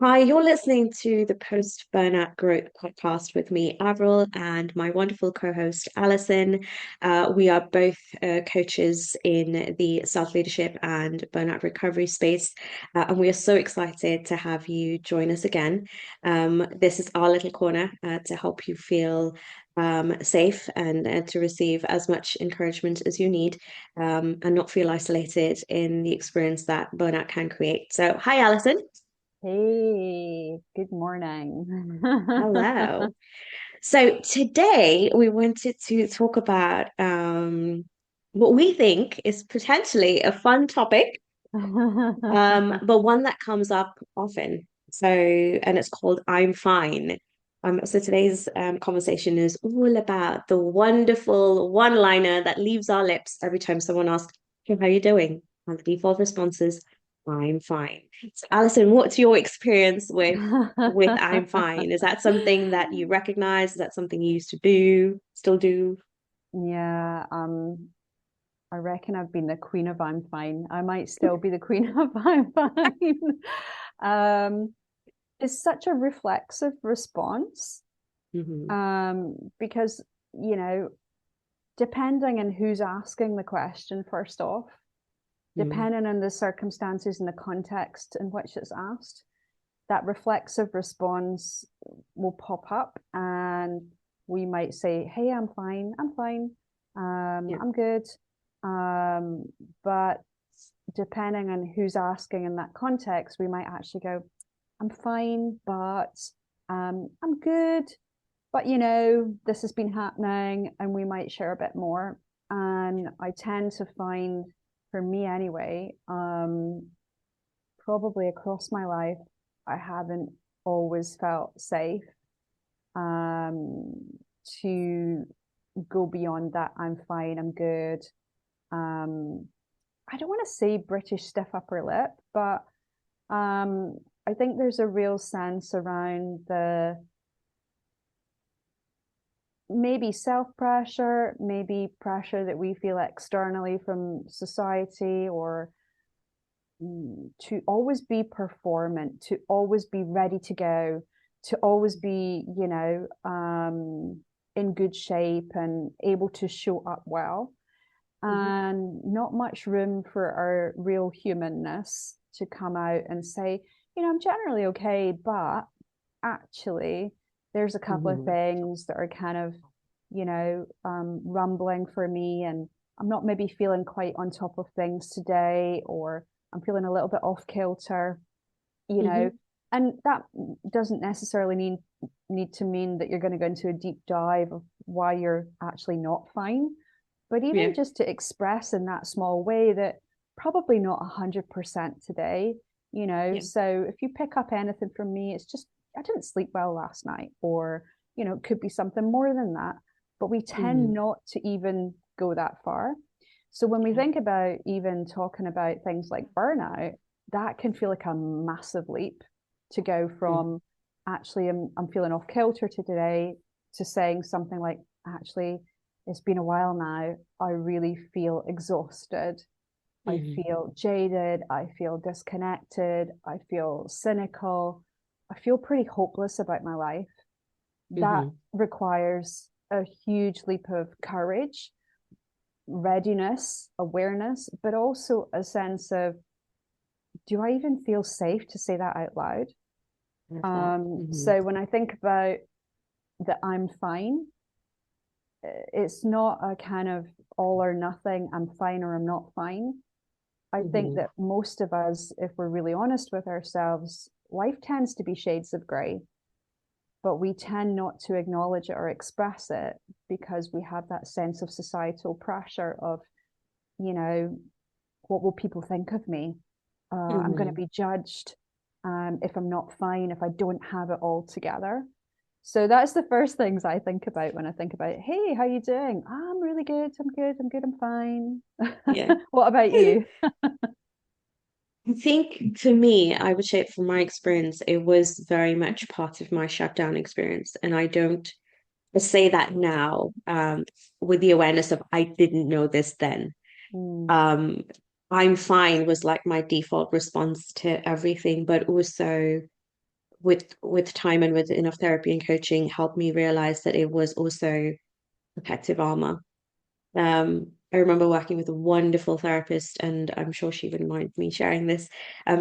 Hi, you're listening to the Post-Burnout Growth podcast with me, Avril, and my wonderful co-host, Alison. We are both coaches in the self-leadership and burnout recovery space, and we are so excited to have you join us again. This is our little corner to help you feel safe and to receive as much encouragement as you need and not feel isolated in the experience that burnout can create. So, hi, Alison. Hey, good morning. Hello. So today we wanted to talk about what we think is potentially a fun topic, but one that comes up often. So, and it's called I'm Fine. So today's conversation is all about the wonderful one-liner that leaves our lips every time someone asks, "Hey, how are you doing?" And the default response is, "I'm fine." So, Alison, what's your experience with I'm fine? Is that something that you recognize? Is that something you used to do, still do? Yeah, I reckon I've been the queen of I'm fine. I might still be the queen of I'm fine. Um, it's such a reflexive response. Hmm. Because, you know, depending on who's asking the question, first off, Mm. depending on the circumstances and the context in which it's asked, that reflexive response will pop up and we might say, "Hey, I'm fine, Yeah. I'm good." Um, but depending on who's asking in that context, we might actually go, "I'm fine, but I'm good. But this has been happening," and we might share a bit more. And I tend to find, for me anyway, probably across my life, I haven't always felt safe um, to go beyond that. I'm fine, I'm good. Um, I don't want to say British stiff upper lip, but I think there's a real sense around the maybe self pressure, maybe pressure that we feel externally from society or to always be performant, to always be ready to go, to always be, in good shape and able to show up well, Hmm. and not much room for our real humanness to come out and say, I'm generally okay, but actually, there's a couple of Hmm. things that are kind of, rumbling for me, and I'm not maybe feeling quite on top of things today, or I'm feeling a little bit off kilter, you know. Hmm. And that doesn't necessarily need to mean that you're going to go into a deep dive of why you're actually not fine, but even Yeah. just to express in that small way that probably not 100% today, Yeah. so if you pick up anything from me, it's just I didn't sleep well last night, or it could be something more than that, but we tend Hmm. not to even go that far. So when we Yeah. think about even talking about things like burnout, that can feel like a massive leap to go Mm. from actually I'm feeling off kilter today to saying something like, actually, it's been a while now. I really feel exhausted. I Hmm. feel jaded. I feel disconnected. I feel cynical. I feel pretty hopeless about my life. That Hmm. requires a huge leap of courage, readiness, awareness, but also a sense of, do I even feel safe to say that out loud? Love that. Hmm. So when I think about that I'm fine, it's not a kind of all or nothing, I'm fine or I'm not fine. I think Hmm. that most of us, if we're really honest with ourselves, life tends to be shades of grey, but we tend not to acknowledge it or express it because we have that sense of societal pressure of, you know, what will people think of me? I'm going to Hmm. be judged if I'm not fine, if I don't have it all together. So that's the first things I think about when I think about, hey, how you doing? Oh, I'm really good. I'm good. I'm good. I'm fine. Yeah. What about you? I think for me, I would say from my experience, it was very much part of my shutdown experience. And I don't say that now, with the awareness of I didn't know this then. Mm, Um, I'm fine was like my default response to everything, but also with time and with enough therapy and coaching helped me realize that it was also protective armor. I remember working with a wonderful therapist, and I'm sure she wouldn't mind me sharing this.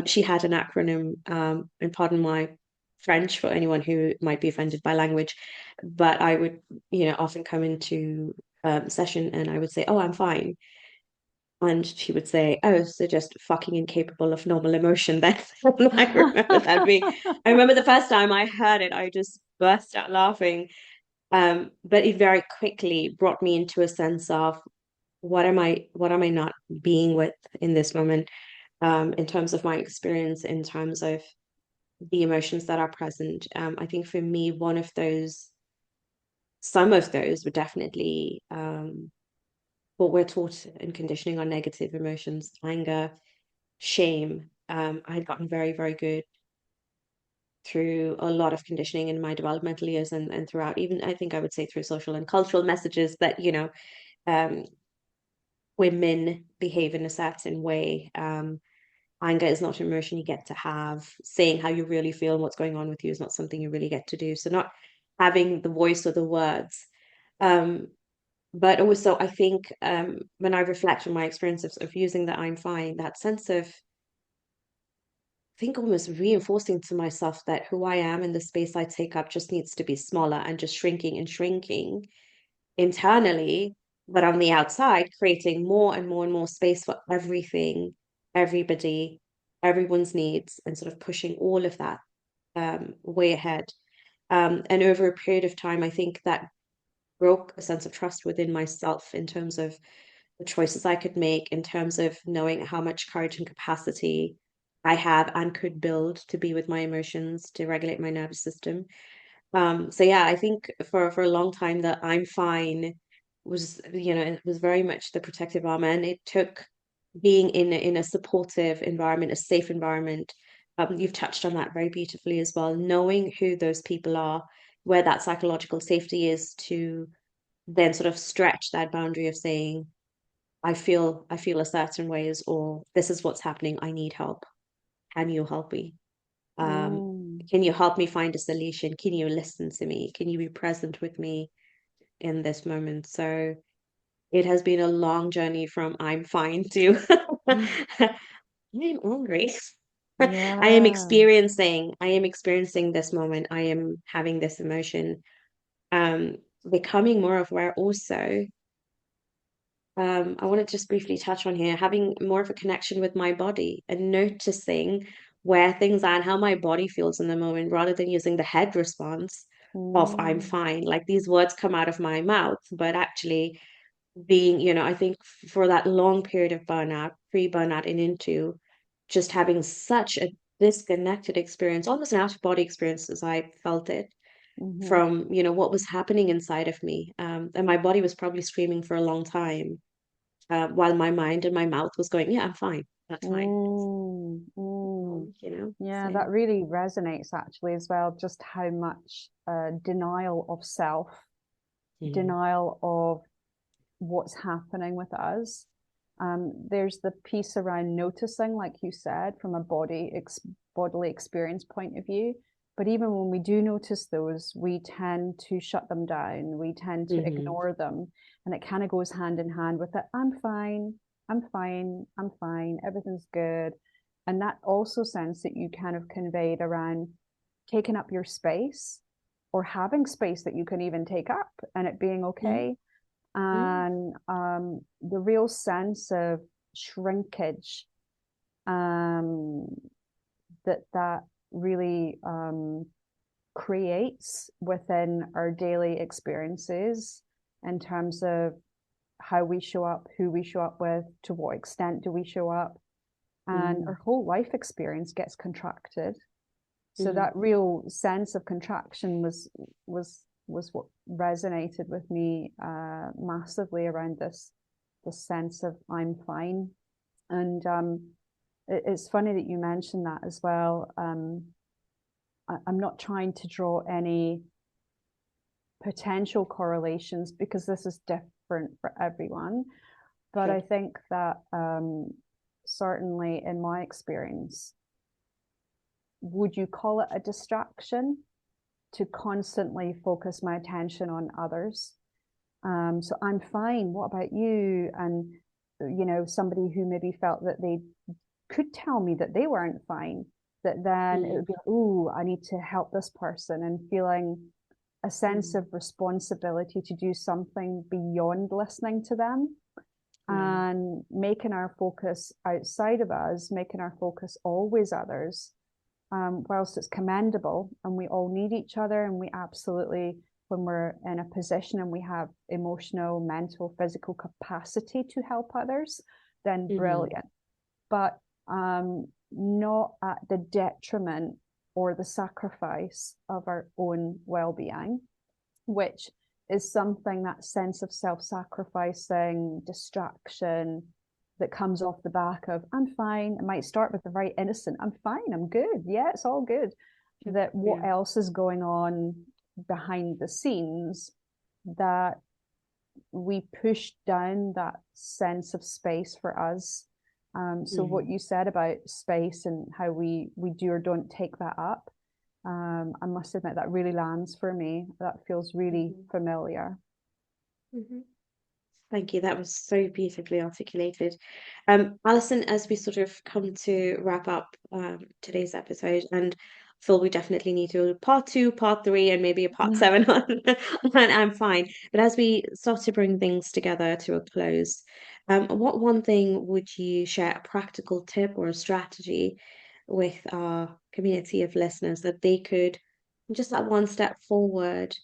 She had an acronym, and pardon my French for anyone who might be offended by language, but I would, often come into session and I would say, "Oh, I'm fine," and she would say, "Oh, so just fucking incapable of normal emotion then." I remember that being. I remember the first time I heard it, I just burst out laughing. But it very quickly brought me into a sense of what am I not being with in this moment, in terms of my experience, in terms of the emotions that are present. I think for me, some of those were definitely what we're taught in conditioning on negative emotions, anger, shame. I had gotten very, very good through a lot of conditioning in my developmental years, and throughout, even I think I would say through social and cultural messages that, um, women behave in a certain way. Anger is not an emotion you get to have. Saying how you really feel and what's going on with you is not something you really get to do. So not having the voice or the words. Um, but also I think, when I reflect on my experiences of using the I'm fine, that sense of, I think, almost reinforcing to myself that who I am and the space I take up just needs to be smaller, and just shrinking and shrinking internally, but on the outside, creating more and more and more space for everything, everybody, everyone's needs, and sort of pushing all of that, way ahead. And over a period of time, I think that broke a sense of trust within myself in terms of the choices I could make, in terms of knowing how much courage and capacity I have and could build to be with my emotions, to regulate my nervous system. So yeah, I think for a long time that I'm fine was, it was very much the protective armor, and it took being in a supportive environment, a safe environment. You've touched on that very beautifully as well, knowing who those people are, where that psychological safety is, to then sort of stretch that boundary of saying, I feel a certain ways, or this is what's happening, I need help. Can you help me? Um, Mm. can you help me find a solution? Can you listen to me? Can you be present with me in this moment? So it has been a long journey from I'm fine to I'm angry. Yeah. I am experiencing this moment. I am having this emotion. Um, Becoming more aware also. I want to just briefly touch on here, having more of a connection with my body and noticing where things are and how my body feels in the moment, rather than using the head response of I'm Mm. fine. Like these words come out of my mouth, but actually being, I think for that long period of burnout, pre-burnout and into, just having such a disconnected experience, almost an out of body experience as I felt it, Mm-hmm. from, what was happening inside of me. And my body was probably screaming for a long time, while my mind and my mouth was going, yeah, I'm fine. That's fine. Mm. Mm. Yeah, So, that really resonates actually as well, just how much denial of self, mm, denial of what's happening with us. There's the piece around noticing, like you said, from a bodily experience point of view. But even when we do notice those, we tend to shut them down. We tend to mhm, ignore them. And it kind of goes hand in hand with it. I'm fine. I'm fine. I'm fine. Everything's good. And that also sense that you kind of conveyed around taking up your space or having space that you can even take up and it being mm, okay, mm, and the real sense of shrinkage, um, that really creates within our daily experiences in terms of how we show up, who we show up with, to what extent do we show up, and mm, our whole life experience gets contracted. So mm, that real sense of contraction was what resonated with me massively around this sense of I'm fine. And it's funny that you mentioned that as well. I'm not trying to draw any potential correlations because this is different for everyone. But sure. I think that certainly in my experience, would you call it a distraction to constantly focus my attention on others? So I'm fine. What about you? And, somebody who maybe felt that they could tell me that they weren't fine, that then it Mm, would be like, oh, I need to help this person, and feeling a sense mm, of responsibility to do something beyond listening to them, yeah. and making our focus outside of us, making our focus always others, whilst it's commendable and we all need each other, and we absolutely, when we're in a position and we have emotional, mental, physical capacity to help others, then Mm-hmm. brilliant. But not at the detriment or the sacrifice of our own well-being, which is something, that sense of self-sacrificing distraction that comes off the back of I'm fine. It might start with the very innocent, I'm fine, I'm good, yeah, it's all good. That what Yeah. else is going on behind the scenes, that we push down that sense of space for us. So what Mm-hmm. you said about space and how we do or don't take that up, I must admit that really lands for me. That feels really Mm-hmm. familiar. Mm-hmm. Thank you. That was so beautifully articulated. Alison, as we sort of come to wrap up today's episode, and Phil, we definitely need to do part two, part three, and maybe a part seven on I'm fine. But as we start to bring things together to a close, what one thing would you share, a practical tip or a strategy with our community of listeners that they could just that one step forward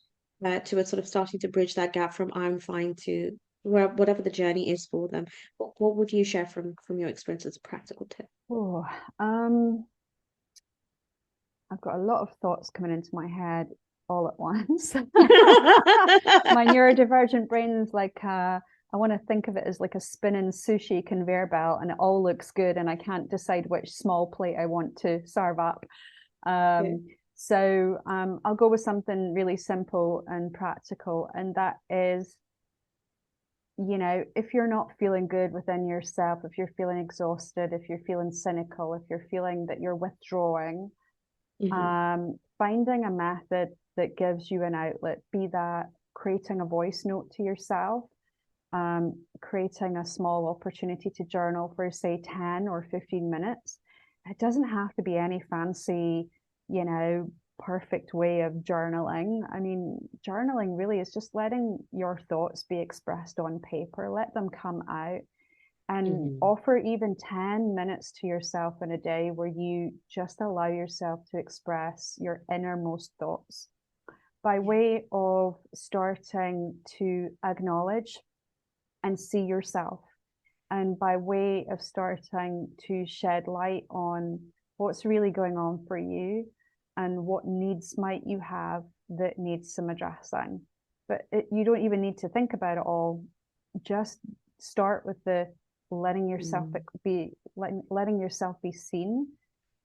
towards sort of starting to bridge that gap from I'm fine to whatever the journey is for them. What would you share from your experience as a practical tip? Oh, um, I've got a lot of thoughts coming into my head all at once. My neurodivergent brain is like, I want to think of it as like a spinning sushi conveyor belt, and it all looks good, and I can't decide which small plate I want to serve up. Yeah. I'll go with something really simple and practical, and that is, if you're not feeling good within yourself, if you're feeling exhausted, if you're feeling cynical, if you're feeling that you're withdrawing, Hmm. finding a method that gives you an outlet, be that creating a voice note to yourself, creating a small opportunity to journal for, say, 10 or 15 minutes. It doesn't have to be any fancy, perfect way of journaling. I mean, journaling really is just letting your thoughts be expressed on paper, let them come out, and Hmm. offer even 10 minutes to yourself in a day where you just allow yourself to express your innermost thoughts by Yeah. way of starting to acknowledge and see yourself, and by way of starting to shed light on what's really going on for you and what needs might you have that needs some addressing. But you don't even need to think about it all. Just start with the letting yourself Mm. be letting yourself be seen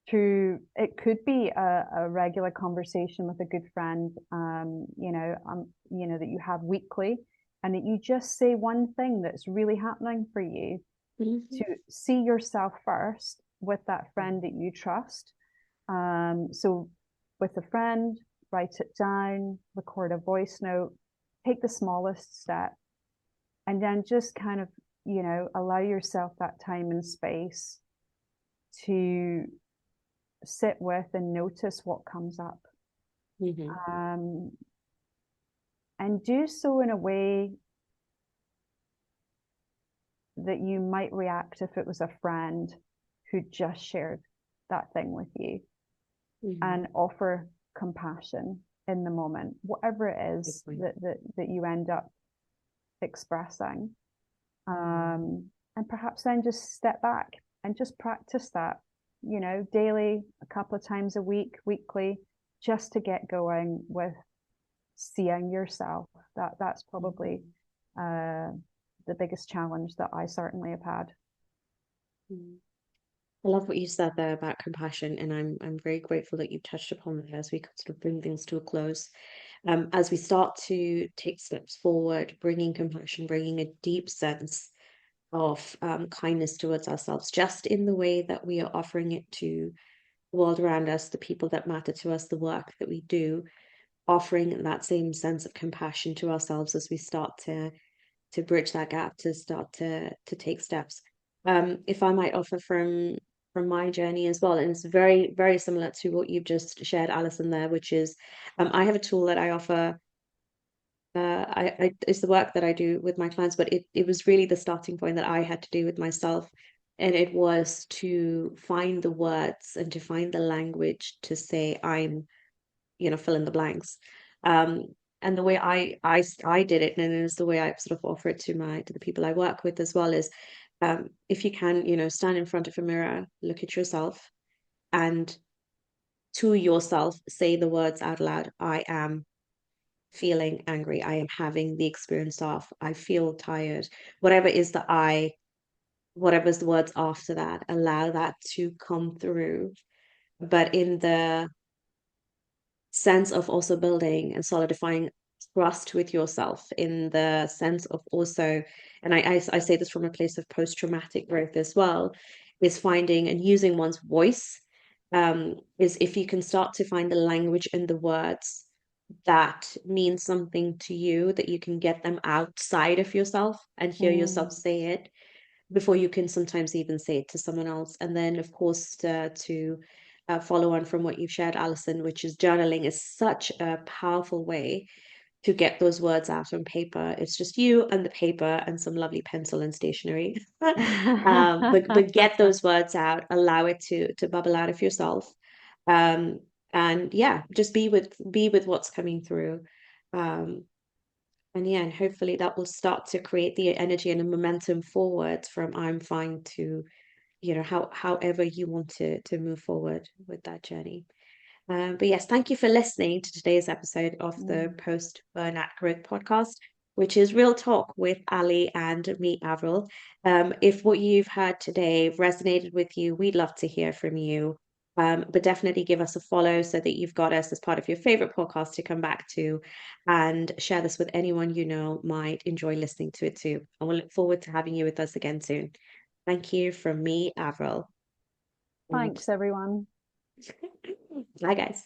through. It could be a regular conversation with a good friend, that you have weekly, and that you just say one thing that's really happening for you, Mhm. to see yourself first with that friend that you trust. So with a friend, write it down, record a voice note, take the smallest step, and then just kind of, allow yourself that time and space to sit with and notice what comes up. Mhm. Um, and do so in a way that you might react if it was a friend who just shared that thing with you, Mhm. and offer compassion in the moment, whatever it Good is point. that you end up expressing. Mm. And perhaps then just step back and just practice that, daily, a couple of times a week, weekly, just to get going with seeing yourself. That's probably Mhm. uh, the biggest challenge that I certainly have had. Mm. I love what you said there about compassion, and I'm very grateful that you touched upon that as we could sort of bring things to a close. As we start to take steps forward, bringing compassion, bringing a deep sense of kindness towards ourselves, just in the way that we are offering it to world around us, the people that matter to us, the work that we do, offering that same sense of compassion to ourselves as we start to bridge that gap, to start to take steps. If I might offer from my journey as well, and it's very, very similar to what you've just shared, Alison, there, which is I have a tool that I offer. It's the work that I do with my clients, but it was really the starting point that I had to do with myself. And it was to find the words and to find the language to say, I'm, fill in the blanks. Um, and the way I did it, and it is the way I sort of offer it to the people I work with as well, is if you can, stand in front of a mirror, look at yourself, and to yourself say the words out loud. I am feeling angry. I am having the experience of, I feel tired. Whatever is the I, whatever's the words after that, allow that to come through. But in the sense of also building and solidifying trust with yourself, in the sense of also, and I say this from a place of post-traumatic growth as well, is finding and using one's voice. Is if you can start to find the language and the words that mean something to you, that you can get them outside of yourself and hear yourself Mm. say it before you can sometimes even say it to someone else. And then, of course, to follow on from what you've shared, Alison, which is journaling is such a powerful way to get those words out on paper. It's just you and the paper and some lovely pencil and stationery. But get those words out, allow it to bubble out of yourself. Um, and yeah, just be with what's coming through. Um, and yeah, and hopefully that will start to create the energy and the momentum forward from I'm fine to, however you want to move forward with that journey. But yes, thank you for listening to today's episode of the Mm. Post Burnout Growth podcast, which is Real Talk with Ali and me, Avril. If what you've heard today resonated with you, we'd love to hear from you. But definitely give us a follow so that you've got us as part of your favorite podcast to come back to, and share this with anyone you know might enjoy listening to it too. And we'll look forward to having you with us again soon. Thank you from me, Avril. And Thanks, everyone. bye, guys.